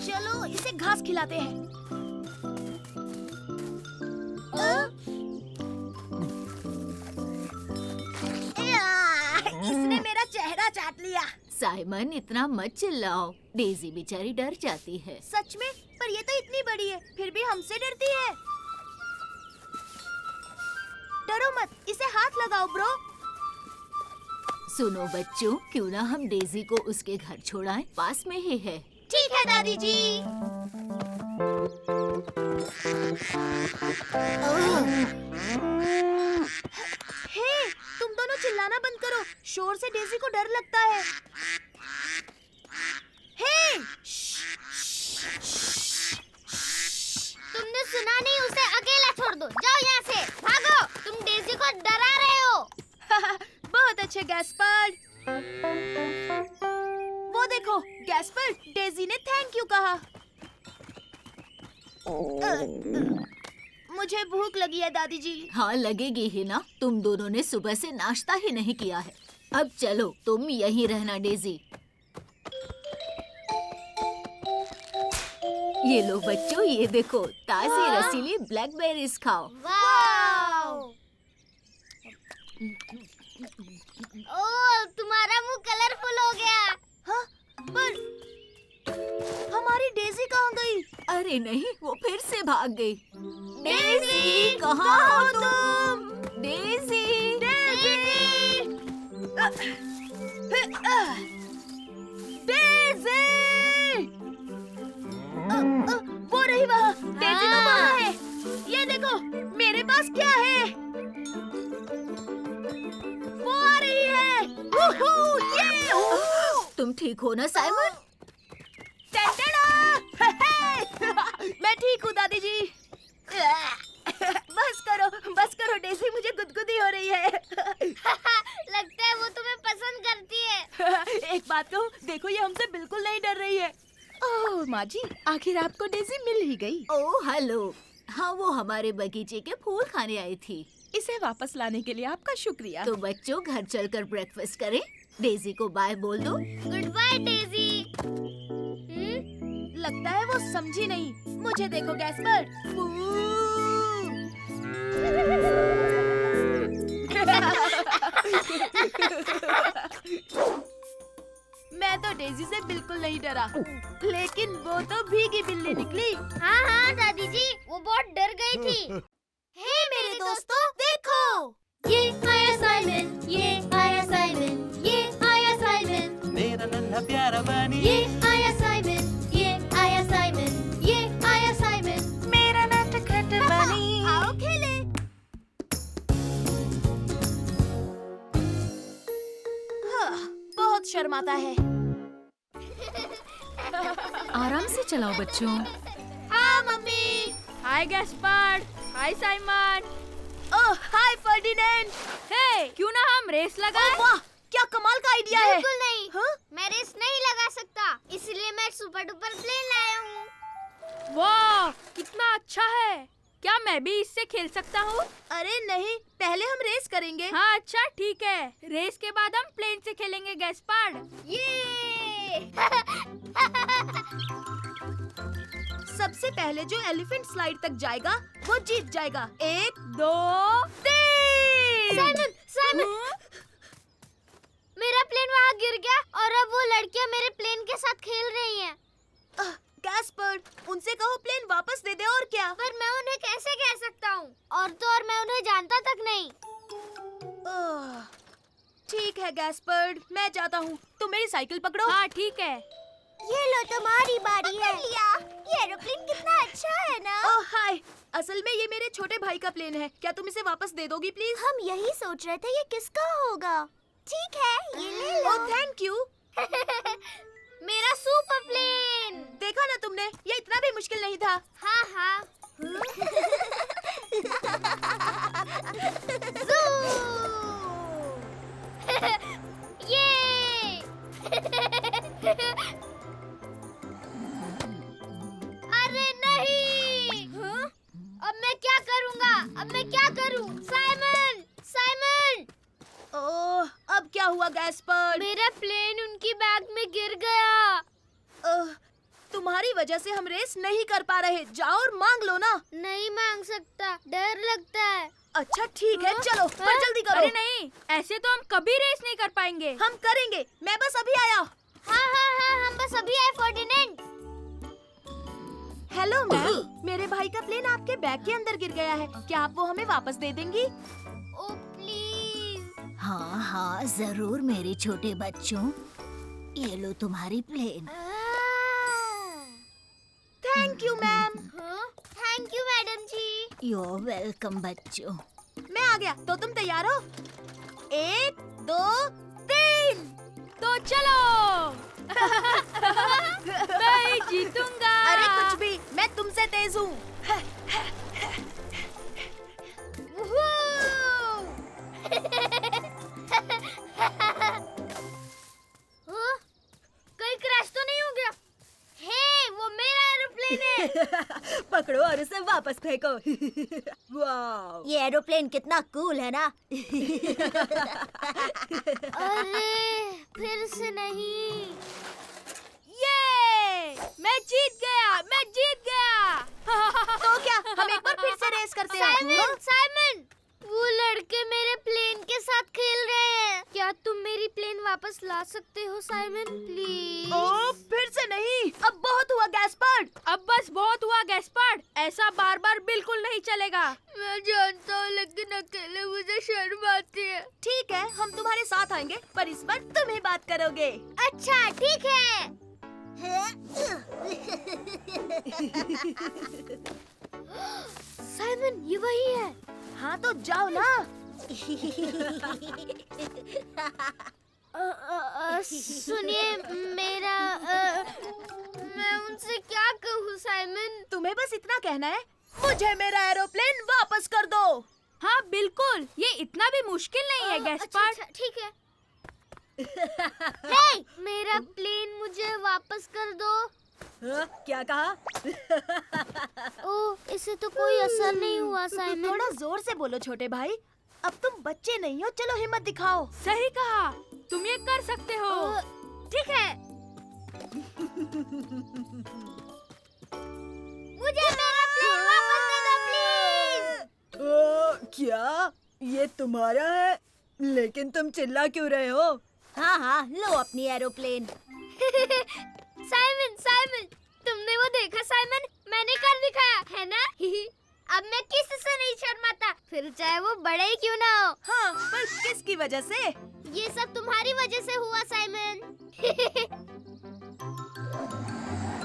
C: चलो इसे घास खिलाते हैं। इसने मेरा चेहरा चाट लिया।
D: साइमन, इतना मत चिल्लाओ, डेजी बेचारी डर जाती है।
C: सच में? पर ये तो इतनी बड़ी है, फिर भी हमसे डरती है। डरो मत, इसे हाथ लगाओ ब्रो।
D: सुनो बच्चों, क्यों ना हम डेजी को उसके घर छोड़ाएं, पास में ही है।
C: ठीक है दादी जी। हे, तुम दोनों चिल्लाना बंद करो, शोर से डेजी को डर लगता है। हे,
B: तुमने सुना नहीं? उसे अकेला छोड़ दो। जाओ यहाँ से, भागो। तुम डेजी को डरा रहे हो।
C: बहुत अच्छे गैस्पर्ड। वो देखो, गैस्पर्ड गैस्पर, डेजी ने थैंक यू कहा। मुझे भूख लगी है दादी जी।
D: हाँ लगेगी ही ना, तुम दोनों ने सुबह से नाश्ता ही नहीं किया है। अब चलो तुम यहीं रहना डेजी। ये लो बच्चों, ये देखो ताजी रसीली ब्लैकबेरीज खाओ।
B: वाओ! ओह, तुम्हारा मुंह कलरफुल हो गया।
C: हाँ, पर हमारी डेजी कहाँ गई?
D: अरे नहीं, वो फिर से भाग गई।
B: डेजी,
D: कहाँ हो तुम? Daisy,
C: Daisy! वो रही वहाँ, डेजी तो वहाँ है। ये देखो, मेरे पास क्या है? वो आ रही है। वूहू, ये!
D: तुम ठीक हो ना साइमन?
C: मैं ठीक हूँ दादी जी। बस करो डेजी, मुझे गुदगुदी हो रही है।
B: लगता है वो तुम्हें पसंद करती है।
C: एक बात कहूँ, देखो ये हमसे बिल्कुल नहीं डर रही है। ओह माँ जी, आखिर आपको डेजी मिल ही गई।
D: Oh hello. हाँ, वो हमारे बगीचे के फूल खाने आई थी।
C: इसे वापस लाने के लिए आपका शुक्रिया।
D: तो बच्चों घर चलकर ब्रेकफास्ट करें। डेजी को बाय बोल दो।
B: Goodbye Daisy.
C: लगता है वो समझी नहीं। मुझे देखो गैस्पर। मैं तो डेजी से बिल्कुल नहीं डरा, लेकिन वो तो भीगी बिल्ली निकली।
B: हाँ हाँ दादी जी, वो बहुत डर गई थी। हे मेरे दोस्तों, देखो, ये आया साइमन, ये आया साइमन, ये आया साइमन,
A: मेरा नन्हा प्यारा बनी,
B: ये आया साइमन, ये आया साइमन, ये आया साइमन,
A: मेरा नटखट बनी।
B: आओ खेले।
C: बहुत शर्माता है।
D: आराम से चलाओ बच्चों।
B: हाँ मम्मी।
H: हाय गैस्पर्ड, हाय साइमन।
C: ओह हाय फर्डिनेंड।
H: हे, क्यों ना हम रेस लगाएं?
C: वाह, क्या कमाल का आइडिया है।
B: बिल्कुल नहीं।
C: हाँ?
B: मैं रेस नहीं लगा सकता, इसलिए मैं सुपर डुपर प्लेन लाया हूँ।
H: वाह, कितना अच्छा है। क्या मैं भी इससे खेल सकता हूँ?
C: अरे नहीं, पहले हम रेस करेंगे।
H: हाँ अच्छा ठीक है, रेस के बाद हम प्लेन से खेलेंगे गैस्पर्ड।
B: ये
C: सबसे पहले जो एलिफेंट स्लाइड तक जाएगा वो जीत जाएगा। 1 2 3।
B: साइमन, साइमन, मेरा प्लेन वहाँ गिर गया और अब वो लड़कियाँ मेरे प्लेन के साथ खेल रही हैं।
C: गैस्पर्ड, उनसे कहो प्लेन वापस दे दे और क्या।
B: पर मैं उन्हें कैसे कह सकता हूँ? और तो और मैं उन्हें जानता तक नहीं।
C: ठीक है गैस्पर्ड, मैं जाता हूँ। तुम मेरी साइकिल पकड़ो।
H: हाँ ठीक है।
B: ये लो तुम्हारी बारी है। ये एरोप्लेन कितना अच्छा है ना?
C: ओह हाय, असल में ये मेरे छोटे भाई का प्लेन है। क्या तुम इसे वापस दे दोगी प्लीज?
B: हम यही सोच रहे थे ये किसका होगा। ठीक है, ये ले लो।
C: Oh thank you.
B: मेरा सुपर प्लेन।
C: देखा ना तुमने, ये इतना भी मुश्किल नहीं था।
B: हाँ हाँ। ये अरे नहीं। अब मैं क्या करूँगा? अब मैं क्या करूँ? साइमन, साइमन,
C: ओह, अब क्या हुआ गैस्पर्ड?
B: मेरा प्लेन उनकी बैग में गिर गया।
C: तुम्हारी वजह से हम रेस नहीं कर पा रहे। जाओ और मांग लो ना।
B: नहीं मांग सकता, डर लगता है।
C: अच्छा ठीक है, चलो पर जल्दी करो।
H: अरे नहीं, ऐसे तो हम कभी रेस नहीं कर पाएंगे।
C: हम करेंगे, मैं बस अभी आया।
B: हाँ हाँ हाँ, हम बस अभी आए फर्डिनेंड।
C: हेलो मैम, मेरे भाई का प्लेन आपके बैग के अंदर गिर गया है। क्या आप वो हमें वापस दे देंगी?
B: Oh please.
D: हाँ हाँ जरूर मेरे छोटे बच्चों, ये लो तुम्हारी plane.
C: Thank you ma'am.
B: Thank you madam ji.
D: You are welcome बच्चों।
C: मैं आ गया, तो तुम तैयार हो? 1 2 3।
H: तो चलो। मैं ही जीतूंगा।
C: अरे कुछ भी, मैं तुमसे तेज हूँ।
B: कहीं क्रैश तो नहीं हो गया?
H: एरोप्लेन है।
C: पकड़ो और उसे वापस फेंको। वाओ,
B: ये एरोप्लेन कितना कूल है ना।
H: अरे फिर से नहीं। ये मैं जीत गया, मैं जीत गया।
C: तो क्या हम एक बार फिर से रेस करते हैं?
B: साइमन, साइमन, वो लड़के मेरे प्लेन के साथ खेल रहे हैं। क्या तुम मेरी प्लेन वापस ला सकते हो साइमन, प्लीज?
C: ओ, फिर से नहीं। अब बहुत हुआ गैस्पर्ड।
H: अब बस बहुत हुआ गैस्पर्ड, ऐसा बार बार बिल्कुल नहीं चलेगा।
B: मैं जानता हूँ लेकिन अकेले मुझे शर्म आती है।
C: ठीक है, हम तुम्हारे साथ आएंगे, पर इस बार तुम ही बात करोगे।
B: अच्छा ठीक है। साइमन, ये वही है।
C: हाँ तो जाओ ना।
B: सुनिए मेरा मैं उनसे क्या कहूँ साइमन?
C: तुम्हें बस इतना कहना है, मुझे मेरा एरोप्लेन वापस कर दो।
H: हाँ बिल्कुल, ये इतना भी मुश्किल नहीं है गैस्पर्ड।
B: अच्छा, ठीक है। हे, मेरा प्लेन मुझे वापस कर दो।
C: क्या कहा?
B: ओह, इससे तो कोई असर नहीं हुआ साइमन।
C: थोड़ा जोर से बोलो छोटे भाई। अब तुम बच्चे नहीं हो, चलो हिम्मत दिखाओ।
H: सही कहा, तुम ये कर सकते हो।
B: ठीक है। मुझे मेरा प्लेन वापस दे दो प्लीज।
C: क्या ये तुम्हारा है? लेकिन तुम चिल्ला क्यों रहे हो?
B: हाँ हाँ, लो अपनी एरोप्लेन। साइमन, साइमन, तुमने वो देखा साइमन? मैंने कर दिखाया है ना? अब मैं किसी से नहीं शर्माता, फिर चाहे वो बड़े ही क्यों ना हो।
C: हाँ, पर किसकी वजह से?
B: ये सब तुम्हारी वजह से हुआ साइमन।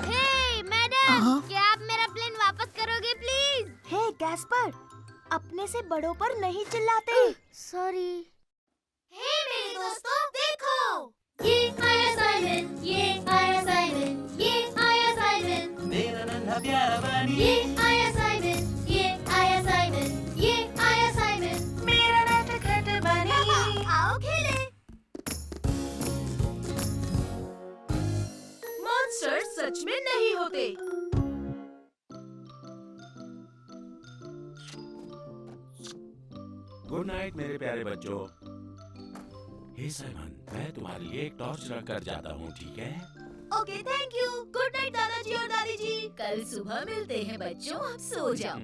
B: हे मैडम, क्या आप मेरा प्लेन वापस करोगे प्लीज?
C: हे गैस्पर, अपने से बड़ों पर नहीं चिल्लाते।
B: सॉरी। हे मेरे दोस्तों, देखो, ये आया साइमन, ये आया साइमन, ये आया साइमन,
A: मेरा नन्हा प्यारा बनी,
B: ये आया साइमन, ये आया साइमन, ये आया साइमन।
A: मेरा नटखट बनी।
B: आओ खेलें।
C: मॉन्स्टर सच में नहीं होते।
F: गुड नाइट मेरे प्यारे बच्चों। हे साइमन, मैं तुम्हारे लिए एक टॉर्च रख कर जाता हूँ, ठीक है?
C: Okay, thank you. Good night दादाजी और दादी जी।
D: कल सुबह मिलते हैं बच्चों, अब सो जाओ।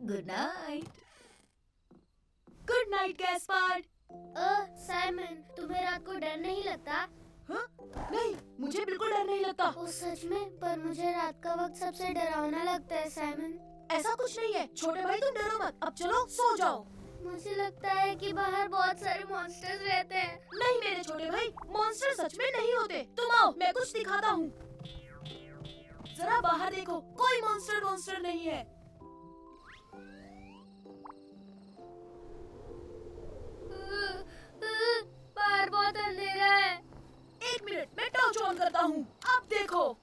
D: Good night.
C: Good night Gaspard.
B: Simon, तुम्हें रात को डर नहीं लगता?
C: हाँ? नहीं, मुझे बिल्कुल डर नहीं लगता।
B: ओ सच में? पर मुझे रात का वक्त सबसे डरावना लगता है साइमन।
C: ऐसा कुछ नहीं है। छोटे भाई तुम डरो मत, अब चलो सो जाओ।
B: मुझे लगता है कि बाहर बहुत सारे मॉन्स्टर्स रहते हैं।
C: नहीं मेरे छोटे भाई, मॉन्स्टर सच में नहीं होते। तुम आओ, मैं कुछ दिखाता हूँ। जरा बाहर देखो, कोई मॉन्स्टर नहीं है।
B: बाहर बहुत अंधेरा है।
C: एक मिनट, मैं टॉर्च ऑन करता हूँ। अब देखो,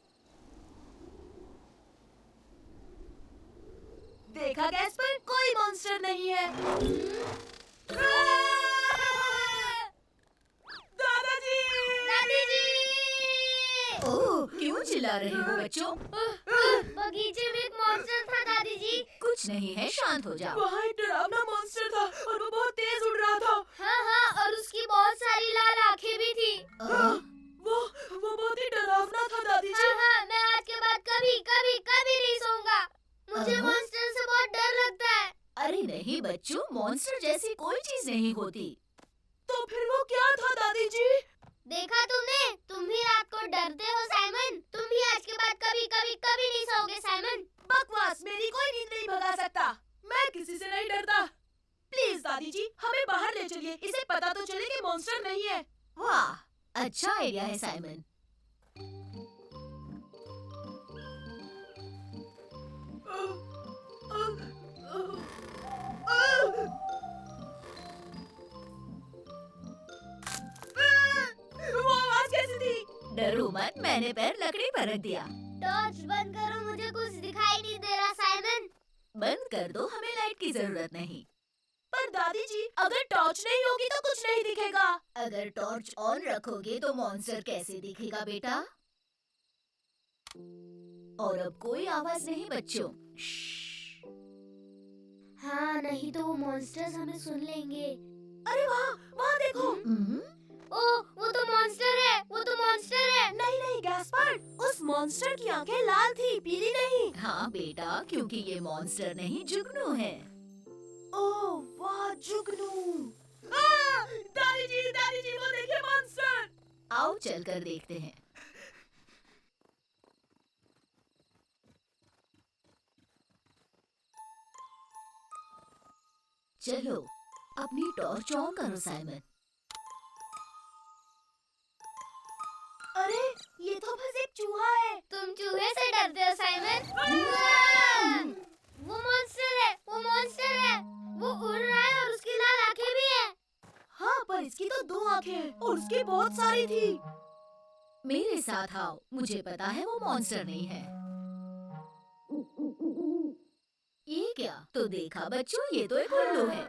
C: देखा गैस्पर, कोई मॉन्स्टर नहीं है। दादाजी!
B: दादी
D: ओह, क्यों चिल्ला रहे हो बच्चों?
B: बगीचे में एक मॉन्स्टर था दादी जी।
D: कुछ नहीं है, शांत हो जाओ।
C: वहाँ एक डरावना मॉन्स्टर था और वो बहुत तेज उड़ रहा था।
B: हाँ, और उसकी बहुत सारी लाल आंखें भी थी।
C: वो बहुत ही डरावना था दादी जी।
B: हाँ, मैं आज के बाद कभी नहीं सोऊंगा। मुझे मॉन्स्टर से बहुत डर लगता है।
D: अरे नहीं बच्चों, मॉन्स्टर जैसी कोई चीज नहीं होती।
C: तो फिर वो क्या था दादी जी?
B: देखा तुमने? तुम भी रात को डरते हो साइमन। तुम भी आज के बाद कभी नहीं सोओगे साइमन।
C: बकवास, मेरी कोई नींद नहीं भगा सकता। मैं किसी से नहीं डरता। प्लीज दादी जी, हमें बाहर ले चलिए। इसे पता तो चले कि मॉन्स्टर नहीं है।
D: वाह, अच्छा आइडिया है साइमन।
C: वो आवाज कैसी थी?
D: डरो मत, मैंने पैर लकड़ी पर रख दिया।
B: टॉर्च बंद करो, मुझे कुछ दिखाई नहीं दे रहा साइमन।
D: बंद कर दो, हमें लाइट की जरूरत नहीं।
C: पर दादी जी, अगर टॉर्च नहीं होगी तो कुछ नहीं दिखेगा।
D: अगर टॉर्च ऑन रखोगे तो मॉन्स्टर कैसे दिखेगा बेटा? और अब कोई आवाज नहीं बच्चों।
B: हाँ, नहीं तो वो मॉन्स्टर्स हमें सुन लेंगे।
C: अरे वहाँ देखो।
B: ओ, वो तो मॉन्स्टर है, वो तो मॉन्स्टर है।
C: नहीं नहीं गैस्पर्ड, उस मॉन्स्टर की आंखें लाल थी, पीली नहीं।
D: हाँ बेटा, क्योंकि ये मॉन्स्टर नहीं जुगनू है।
C: ओह वाह, जुगनू। दादी जी वो देखिए मॉन्स्टर।
D: आओ चलकर देखते हैं। चलो अपनी टॉर्च ऑन करो साइमन।
C: अरे ये तो बस एक चूहा है।
B: तुम चूहे से डरते हो साइमन? वो मॉन्स्टर है, वो मॉन्स्टर है। वो उड़ रहा है और उसकी लाल आंखें भी हैं।
C: हाँ, पर इसकी तो 2 आंखें हैं और उसकी बहुत सारी थी।
D: मेरे साथ आओ, मुझे पता है वो मॉन्स्टर नहीं है। ये क्या? तो देखा बच्चों, ये तो एक उल्लू है।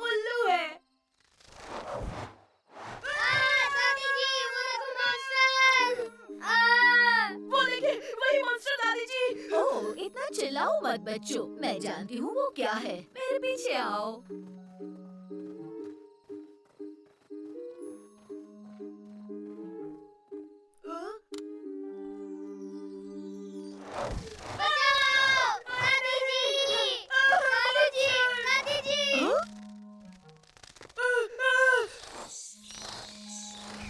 C: उल्लू है।
B: दादी जी, वो देखो मॉन्स्टर।
C: वो देखिए, वही मॉन्स्टर दादी जी।
D: ओह, इतना चिल्लाओ मत बच्चों, मैं जानती हूँ वो क्या है। मेरे पीछे आओ।
B: बचाओ! दादी जी! दादी जी! दादी जी!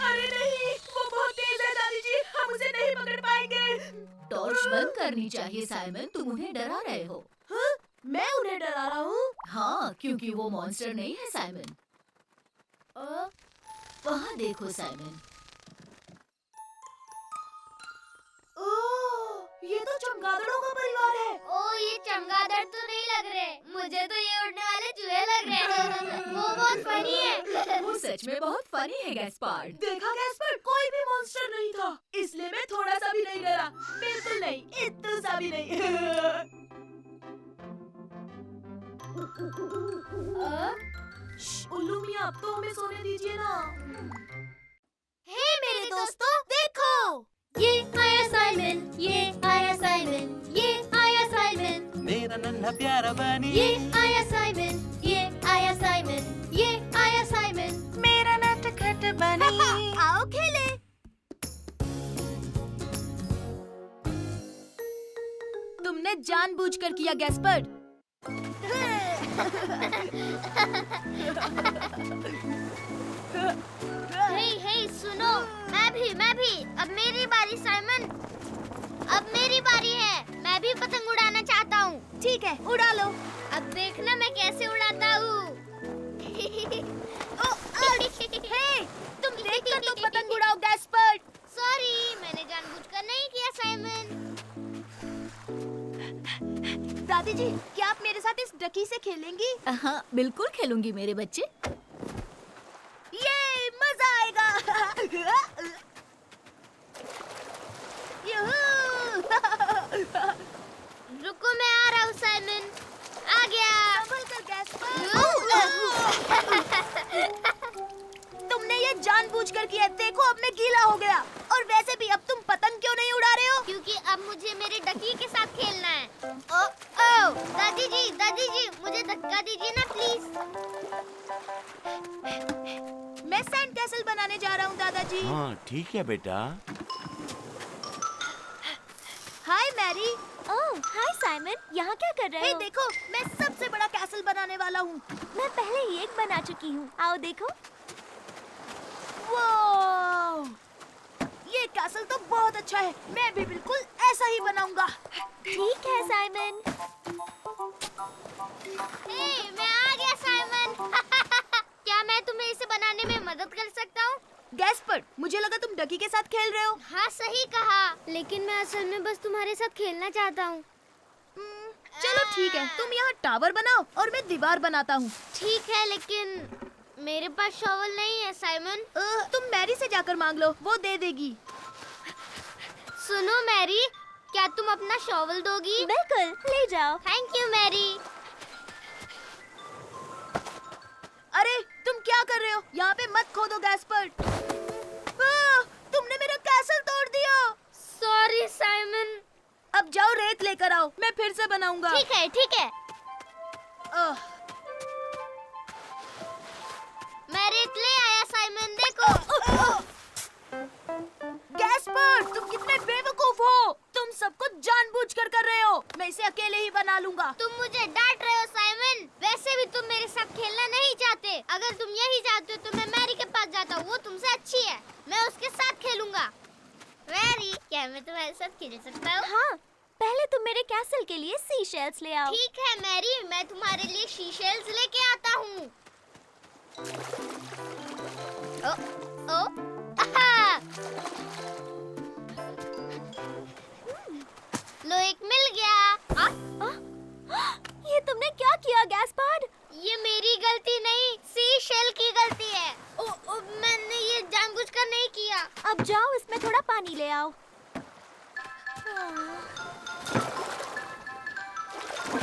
C: अरे नहीं, वो बहुत तेज है दादी जी, हम उसे नहीं पकड़ पाएंगे।
D: टॉर्च बंद करनी चाहिए साइमन, तुम उन्हें डरा रहे हो।
C: हाँ? मैं उन्हें डरा रहा हूँ?
D: हाँ, क्योंकि वो मॉन्स्टर नहीं है साइमन। वहाँ देखो साइमन।
C: ओह, ये तो चमगादड़ों का परिवार है।
B: ओ, ये चमगादड़ तो नहीं लग रहे, मुझे तो ये उड़ने वाले चूहे लग रहे हैं। वो बहुत फनी है।
D: वो सच में बहुत फनी है गैस्पार्ड।
C: देखा गैस्पर्ड, कोई भी मॉन्स्टर नहीं था, इसलिए मैं थोड़ा सा भी नहीं डरा। बिल्कुल नहीं, इतना सा भी नहीं। श्श, उल्लू मियां, अब तो हमें सोने दीजिए ना।
B: हे मेरे दोस्तों, देखो, ये आया साइमन, ये आया साइमन, ये आया साइमन,
A: मेरा नन्हा प्यारा बनी,
B: ये आया साइमन, ये आया साइमन, ये आया साइमन।
A: मेरा नटखट बनी।
C: आओ खेले। तुमने जानबूझकर किया गैस्पर्ड।
B: हे सुनो, मैं भी, अब मेरी बारी साइमन, अब मेरी बारी है। मैं भी पतंग उड़ाना चाहता हूँ।
C: ठीक है, उड़ा लो।
B: अब देखना मैं कैसे उड़ाता हूँ।
C: हे, तुम देखकर तो पतंग उड़ाओ गैस्पर्ड।
B: सॉरी, मैंने जानबूझकर नहीं किया साइमन।
C: दादी जी, क्या आप मेरे साथ इस डकी से खेलेंगी?
D: हाँ, बिल्कुल खेलूंगी मेरे बच्चे।
C: ये मजा आएगा।
B: रुको, मैं आ रहा हूँ साइमन। आ गया।
C: संभल कर गैस्पर्ड। तुमने ये जानबूझकर किया। देखो, अब मैं गीला हो गया। और वैसे भी अब तुम पतंग क्यों नहीं उड़ा रहे हो?
B: क्योंकि अब मुझे मेरे डकी के साथ खेलना है। ओ, दादी जी, मुझे धक्का दीजिए ना प्लीज।
C: मैं सैंड कैसल बनाने जा रहा हूँ दादाजी।
F: हाँ ठीक है बेटा।
C: हाय मैरी।
B: ओह, हाय साइमन, यहाँ क्या कर रहे
C: हे
B: हो?
C: देखो, मैं सबसे बड़ा कैसल बनाने वाला हूँ।
B: मैं पहले ही एक बना चुकी हूँ। आओ देखो।
C: वाह! ये कैसल तो बहुत अच्छा है। मैं भी बिल्कुल ऐसा ही बनाऊंगा।
B: ठीक है साइमन। मैं आ गया साइमन। क्या मैं तुम्हें इसे बनाने में मदद कर सकता हूँ?
C: गैस्पर्ड, मुझे लगा तुम डकी के साथ खेल रहे हो।
B: हाँ, सही कहा, लेकिन मैं असल में बस तुम्हारे साथ खेलना चाहता हूँ।
C: चलो ठीक है, तुम यहाँ टावर बनाओ और मैं दीवार बनाता हूँ।
B: ठीक है, लेकिन मेरे पास शॉवल नहीं है साइमन।
C: तुम मैरी से जाकर मांग लो, वो दे देगी।
B: सुनो मैरी, क्या तुम अपना शॉवल दोगी? बिल्कुल, ले जाओ। Thank you Mary.
C: अरे तुम क्या कर रहे हो? यहाँ पे मत खोदो गैस्पर्ड। तुमने मेरा कैसल तोड़ दिया।
B: Sorry Simon.
C: रेत लेकर आओ, मैं फिर से बनाऊंगा।
B: ठीक है, ठीक है। मैं रेत ले आया साइमन, देखो।
C: गैस्पर, तुम कितने बेवकूफ हो। तुम सब कुछ जानबूझकर कर रहे हो। मैं इसे अकेले ही बना लूंगा।
B: तुम मुझे डांट रहे हो साइमन। वैसे भी तुम मेरे साथ खेलना नहीं चाहते। अगर तुम यही चाहते हो तो मैं मैरी के पास जाता हूँ, वो तुमसे अच्छी है। मैं उसके साथ खेलूंगा। मैरी, क्या मैं तुम्हारे साथ खेल सकता हूँ?
C: हाँ, पहले तुम मेरे कैसल के लिए सी शेल्स ले आओ।
B: ठीक है मैरी, मैं तुम्हारे लिए शीशेल्स लेके आता हूँ। ओ, आहा! लो, एक मिल गया।
C: ये तुमने क्या किया गैस्पर?
B: ये मेरी गलती नहीं, सी शेल की गलती है। मैंने ये जानबूझकर नहीं किया।
C: अब जाओ, इसमें थोड़ा पानी ले आओ।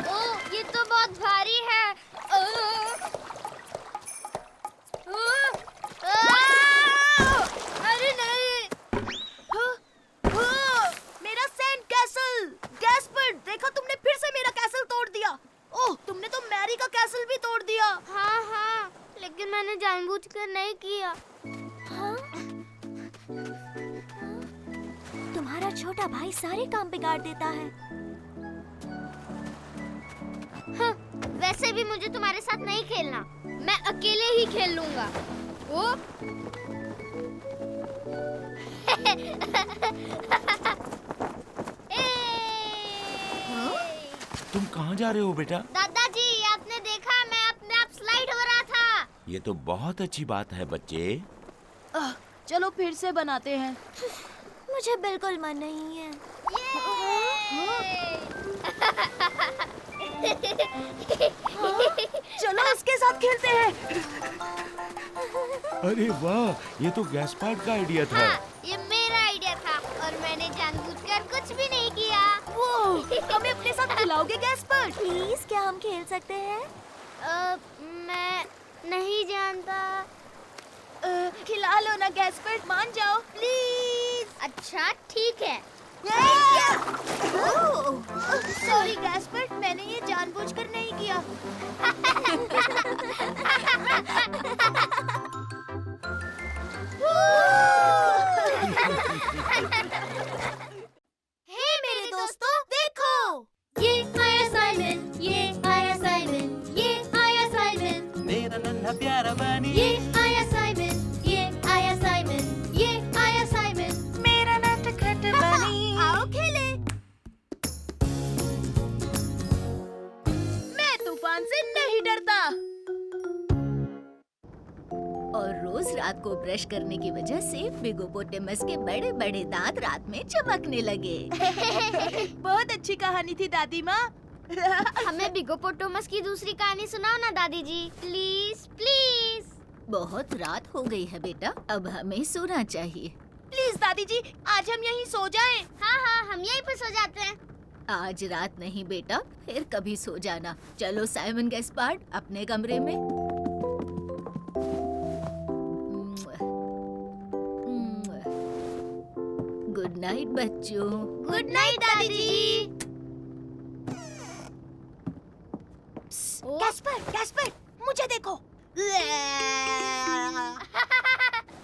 B: ओह, ये तो बहुत भारी है। अरे नहीं।
C: मेरा सैंड कैसल। गैस्पर, देखो तुमने फिर से मेरा कैसल तोड़ दिया। ओह, तुमने तो मैरी का कैसल भी तोड़ दिया।
B: हाँ हाँ, लेकिन मैंने जानबूझकर नहीं किया।
C: हाँ? तुम्हारा छोटा भाई सारे काम बिगाड़ देता है।
B: हाँ, वैसे भी मुझे तुम्हारे साथ नहीं खेलना। मैं अकेले ही खेल लूंगा। ओ?
F: तुम कहाँ जा रहे हो बेटा?
B: दादाजी, आपने देखा मैं अपने आप स्लाइड हो रहा था।
F: ये तो बहुत अच्छी बात है बच्चे।
C: चलो फिर से बनाते हैं। मुझे बिल्कुल मन नहीं है। चलो इसके साथ खेलते हैं।
F: अरे वाह, ये तो गैस्पार्ड का आइडिया था।
B: हाँ, ये मेरा आइडिया था और मैंने जानबूझकर कुछ भी नहीं किया।
C: हमें अपने साथ खिलाओगे गैस्पर? प्लीज, क्या हम खेल सकते हैं?
B: मैं नहीं जानता।
C: खिला लो ना गैस्पर, मान जाओ प्लीज।
B: अच्छा, ठीक है।
C: सॉरी गैस्पर, मैंने ये जानबूझकर नहीं किया।
B: हे मेरे दोस्तों, देखो। ये आया साइमन, ये आया साइमन, ये आया साइमन।
A: मेरा नन्हा प्यारा बनी,
B: ये आया साइमन, ये आया साइमन, ये आया साइमन।
A: मेरा नटखट बनी।
C: आओ खेले। मैं तूफान से नहीं डरता।
D: और रोज रात को ब्रश करने की वजह से बिगोपोटेमस के बड़े बड़े दांत रात में चमकने लगे।
C: बहुत अच्छी कहानी थी दादी माँ।
B: हमें बिगोपोटेमस की दूसरी कहानी सुनाओ ना दादी जी, प्लीज प्लीज।
D: बहुत रात हो गई है बेटा, अब हमें सोना चाहिए।
C: प्लीज दादी जी, आज हम यहीं सो जाएं।
B: हाँ हाँ, हम यहीं पे सो जाते हैं।
D: आज रात नहीं बेटा, फिर कभी सो जाना। चलो साइमन गैस्पार्ड, अपने कमरे में। गुड नाइट बच्चों।
B: गुड नाइट दादी जी।
C: गैस्पर, गैस्पर, मुझे देखो।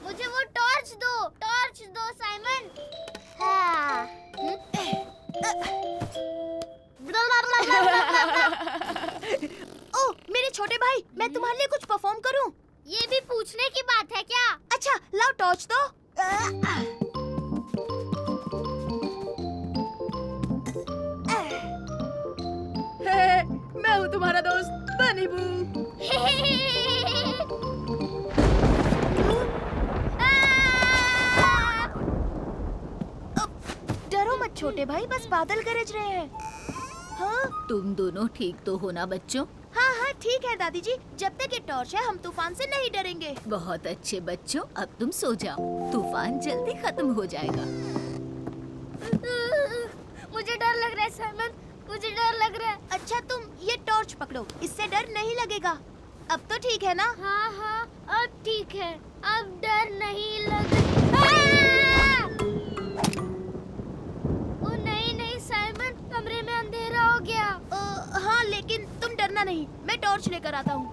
B: मुझे वो टॉर्च दो साइमन। हाँ।
C: ओह, मेरे छोटे भाई, मैं तुम्हारे लिए कुछ परफॉर्म करूं?
B: ये भी पूछने की बात है क्या?
C: अच्छा, लाओ टॉर्च दो। मैं हूँ तुम्हारा दोस्त बनी बू। डरो मत छोटे भाई, बस बादल गरज रहे हैं। हाँ
D: तुम दोनों ठीक तो हो ना बच्चों?
C: हाँ हाँ, ठीक है दादी जी। जब तक ये टॉर्च है हम तूफान से नहीं डरेंगे।
D: बहुत अच्छे बच्चों, अब तुम सो जाओ, तूफान जल्दी खत्म हो जाएगा।
B: मुझे डर लग रहा है साइमन, मुझे डर लग रहा है।
C: अच्छा, तुम ये टॉर्च पकड़ो, इससे डर नहीं लगेगा। अब तो ठीक है ना?
B: हाँ हाँ, अब ठीक है, अब डर नहीं लग। ओ नहीं नहीं साइमन, कमरे
C: मैं टॉर्च लेकर आता हूँ।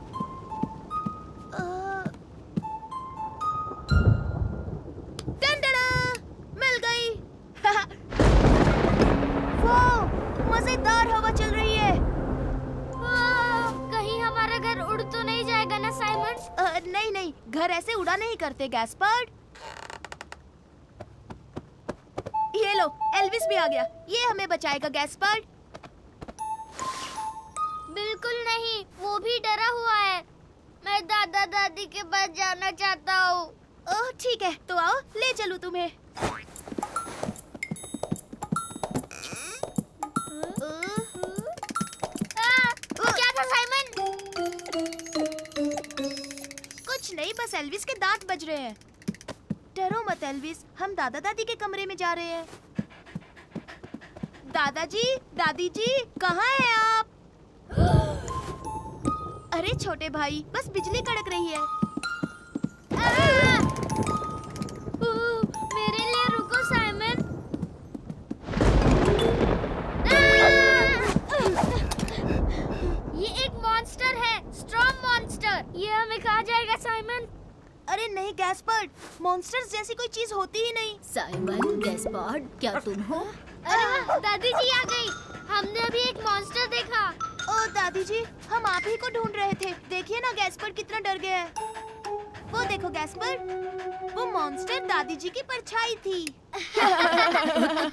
C: मिल गई। वाह, मजेदार हवा चल रही है।
B: कहीं हमारा घर उड़ तो नहीं जाएगा ना साइमन?
C: नहीं नहीं, घर ऐसे उड़ा नहीं करते गैस्पर्ड। ये लो, एल्विस भी आ गया। ये हमें बचाएगा गैस्पर्ड।
B: बिल्कुल नहीं, वो भी डरा हुआ है। मैं दादा दादी के पास जाना चाहता हूँ।
C: ओह ठीक है, तो आओ ले चलूं तुम्हें।
B: क्या था साइमन?
C: कुछ नहीं, बस एल्विस के दांत बज रहे हैं। डरो मत एल्विस, हम दादा दादी के कमरे में जा रहे हैं। दादाजी, दादी जी, कहाँ हैं आप? अरे छोटे भाई, बस बिजली कड़क रही है।
B: मेरे लिए रुको साइमन। ये एक मॉन्स्टर है, स्ट्रॉन्ग मॉन्स्टर। ये हमें खा जाएगा साइमन।
C: अरे नहीं गैस्पर्ड, मॉन्स्टर्स जैसी कोई चीज होती ही नहीं।
D: साइमन, गैस्पर्ड, क्या तुम हो?
B: अरे वाह, दादी जी आ गई। हमने अभी एक मॉन्स्टर देखा।
C: ओ दादी जी, हम आप ही को ढूंढ रहे थे। देखिए ना गैस्पर्ड कितना डर गया है। वो देखो गैस्पर्ड, वो मॉन्स्टर दादी जी की परछाई थी।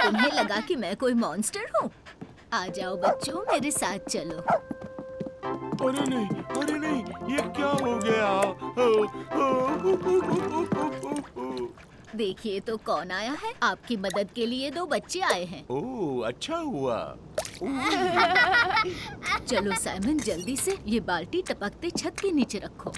D: तुम्हें लगा कि मैं कोई मॉन्स्टर हूँ? आ जाओ बच्चों, मेरे साथ चलो।
F: अरे नहीं, ये क्या हो गया?
D: देखिए तो कौन आया है। आपकी मदद के लिए 2 बच्चे आए हैं।
F: ओह, अच्छा हुआ।
D: चलो साइमन, जल्दी से ये बाल्टी टपकते छत के नीचे रखो।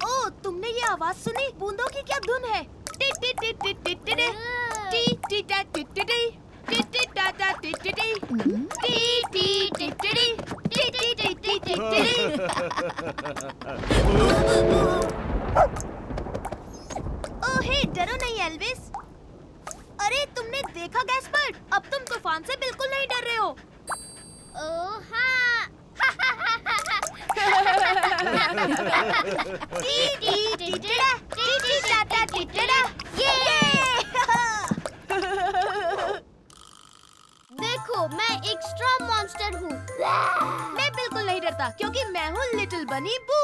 C: ओ, तुमने ये आवाज सुनी? बूंदों की क्या धुन है? टी टी टी टी टी टी टी टी टी टा टी टी टी टी टी टा टा टी टी टी टी टी टी टी टी टी टी टी टी टी। ओह हे, डरो नहीं एल्विस। अरे तुमने देखा गैस्पर्ड, अब तुम तूफान से बिल्कुल नहीं डर रहे हो।
B: ओह हाँ।
C: टी टी टी टी टी टी टा टा टी टी टा। ये
B: देखो, मैं एक स्ट्रॉन्ग मॉन्स्टर हूँ।
C: मैं बिल्कुल नहीं डरता, क्योंकि मैं हूँ लिटिल बनी बू।